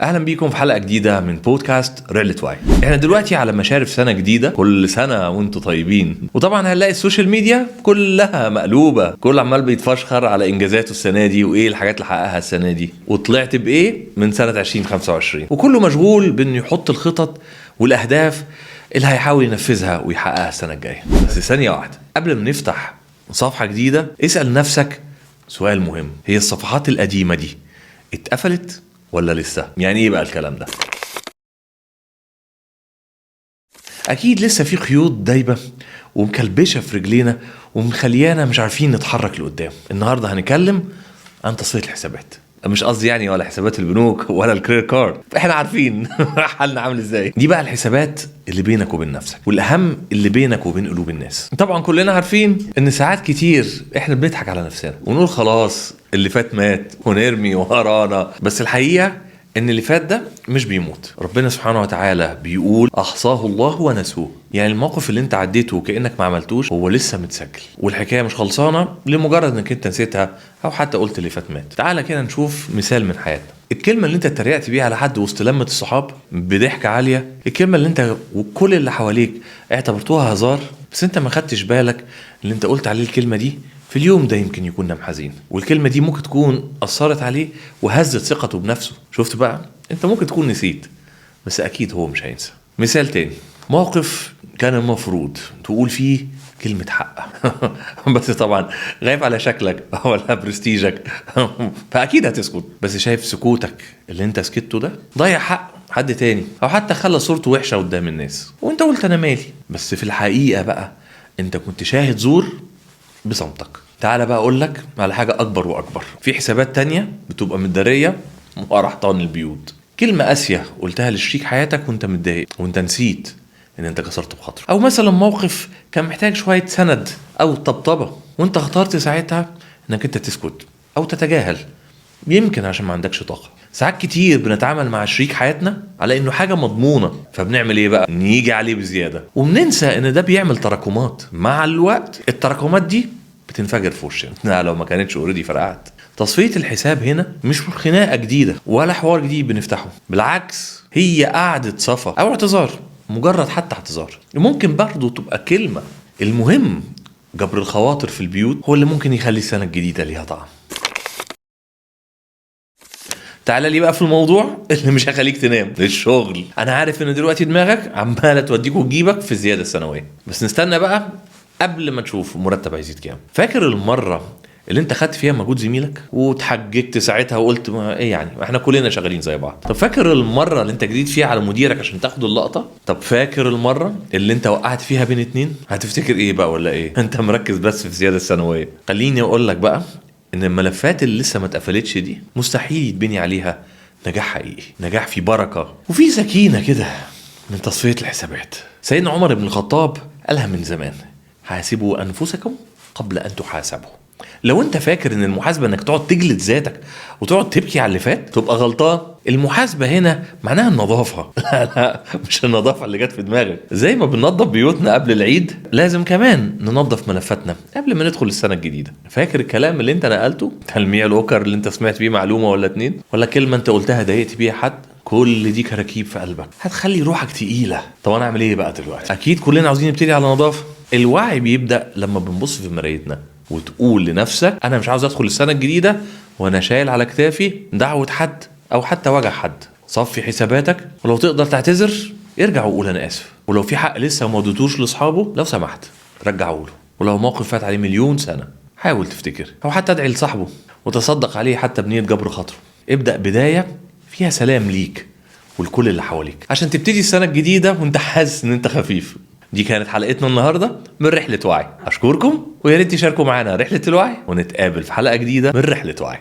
اهلا بيكم في حلقه جديده من بودكاست رحله وعي. احنا دلوقتي على مشارف سنه جديده، كل سنه وانتم طيبين. وطبعا هنلاقي السوشيال ميديا كلها مقلوبه، كل عمال بيتفشخر على انجازاته السنه دي وايه الحاجات اللي حققها السنه دي وطلعت بايه من سنه 2025، وكله مشغول بانه يحط الخطط والاهداف اللي هيحاول ينفذها ويحققها السنه الجايه. بس ثانيه واحده قبل ما نفتح صفحه جديده، اسال نفسك سؤال مهم: هي الصفحات القديمه دي اتقفلت ولا لسه؟ يعني ايه بقى الكلام ده؟ اكيد لسه في خيوط دايبه ومكلبشه في رجلينا ومخليانا مش عارفين نتحرك لقدام. النهارده هنتكلم عن تصفيه الحسابات، مش قصدي يعني ولا حسابات البنوك ولا الكريدت كارد، احنا عارفين حالنا عامل ازاي. دي بقى الحسابات اللي بينك وبين نفسك، والاهم اللي بينك وبين قلوب الناس. طبعا كلنا عارفين ان ساعات كتير احنا بنضحك على نفسنا ونقول خلاص اللي فات مات ونرمي ورانا، بس الحقيقه ان اللي فات ده مش بيموت. ربنا سبحانه وتعالى بيقول احصاه الله ونسوه، يعني الموقف اللي انت عديته وكأنك ما عملتوش هو لسه متسجل، والحكايه مش خلصانه لمجرد انك انت نسيتها او حتى قلت اللي فات مات. تعالى كده نشوف مثال من حياتنا. الكلمه اللي انت اتريقت بيها على حد وسط لمه الصحاب بضحكه عاليه، الكلمه اللي انت وكل اللي حواليك اعتبرتوها هزار، بس انت ما خدتش بالك اللي انت قلت عليه الكلمه دي في اليوم ده يمكن يكون نام حزين، والكلمة دي ممكن تكون أثرت عليه وهزت ثقته بنفسه. شفت بقى؟ انت ممكن تكون نسيت، بس أكيد هو مش هينسى. مثال تاني: موقف كان المفروض تقول فيه كلمة حق بس طبعا غايب على شكلك ولا برستيجك فأكيد هتسكت، بس شايف سكوتك اللي انت سكته ده ضيع حق حد تاني، أو حتى خلى صورته وحشة قدام الناس وانت قلت أنا مالي، بس في الحقيقة بقى انت كنت شاهد زور بصمتك. تعال بقى اقول لك على حاجه اكبر واكبر: في حسابات تانية بتبقى متداريه ورا حيطان البيوت. كلمه قاسيه قلتها لشريك حياتك وانت متضايق وانت نسيت ان انت كسرت بخاطره، او مثلا موقف كان محتاج شويه سند او طبطبه وانت اخترت ساعتها انك انت تسكت او تتجاهل، يمكن عشان ما عندكش طاقه. ساعات كتير بنتعامل مع شريك حياتنا على انه حاجه مضمونه، فبنعمل ايه بقى؟ نيجي عليه بزياده وبننسى ان ده بيعمل تراكمات. مع الوقت التراكمات دي بتنفجر في وشنا لو ما كانتش اوريدي فرقعت. تصفيه الحساب هنا مش خناقه جديده ولا حوار جديد بنفتحه، بالعكس هي قعده صفا او اعتذار، مجرد حتى اعتذار. ممكن برضه تبقى كلمه. المهم جبر الخواطر في البيوت هو اللي ممكن يخلي السنه الجديده ليها طعم. تعالى لي بقى في الموضوع اللي مش هخليك تنام: الشغل. انا عارف ان دلوقتي دماغك عماله توديك وتجيبك في الزياده السنويه، بس نستنى بقى قبل ما تشوف مرتب هيزيد كام. فاكر المره اللي انت خدت فيها مجهود زميلك وتحججت ساعتها وقلت ما ايه يعني احنا كلنا شغالين زي بعض؟ طب فاكر المره اللي انت جديد فيها على مديرك عشان تاخد اللقطه؟ طب فاكر المره اللي انت وقعت فيها بين اتنين؟ هتفتكر ايه بقى ولا ايه؟ انت مركز بس في الزياده السنويه. خليني اقول لك بقى ان الملفات اللي لسه ما اتقفلتش دي مستحيل يتبني عليها نجاح حقيقي، نجاح في بركه وفي سكينه كده من تصفيه الحسابات. سيدنا عمر بن الخطاب قالها من زمان: حاسبوا انفسكم قبل ان تحاسبوا. لو انت فاكر ان المحاسبه انك تقعد تجلد ذاتك وتقعد تبكي على اللي فات، تبقى غلطان. المحاسبه هنا معناها النظافه لا مش النظافه اللي جت في دماغك. زي ما بننظف بيوتنا قبل العيد، لازم كمان ننظف ملفاتنا قبل ما ندخل السنه الجديده. فاكر الكلام اللي انت نقلته؟ تلميع الاوكر اللي انت سمعت بيه معلومه ولا اتنين، ولا كلمه انت قلتها ضايقت بيها حد؟ كل دي كراكيب في قلبك هتخلي روحك تقيله. طب انا اعمل ايه بقى دلوقتي؟ اكيد كلنا عاوزين نبتدي على نظافه. الوعي بيبدا لما بنبص في مرايتنا وتقول لنفسك: انا مش عاوز ادخل السنه الجديده وانا شايل على كتافي دعوه حد او حتى وجع حد. صفي حساباتك، ولو تقدر تعتذر ارجع وقول انا اسف، ولو في حق لسه ما اديتوش لاصحابه لو سمحت رجعه له، ولو موقف فات عليه مليون سنه حاول تفتكر، او حتى ادعي لصاحبه وتصدق عليه حتى بنيه جبر خاطره. ابدا بدايه فيها سلام ليك والكل اللي حواليك عشان تبتدي السنه الجديده وانت حاسس ان انت خفيف. دي كانت حلقتنا النهارده من رحله وعي. اشكركم ويا ريت تشاركوا معانا رحله الوعي، ونتقابل في حلقه جديده من رحله وعي.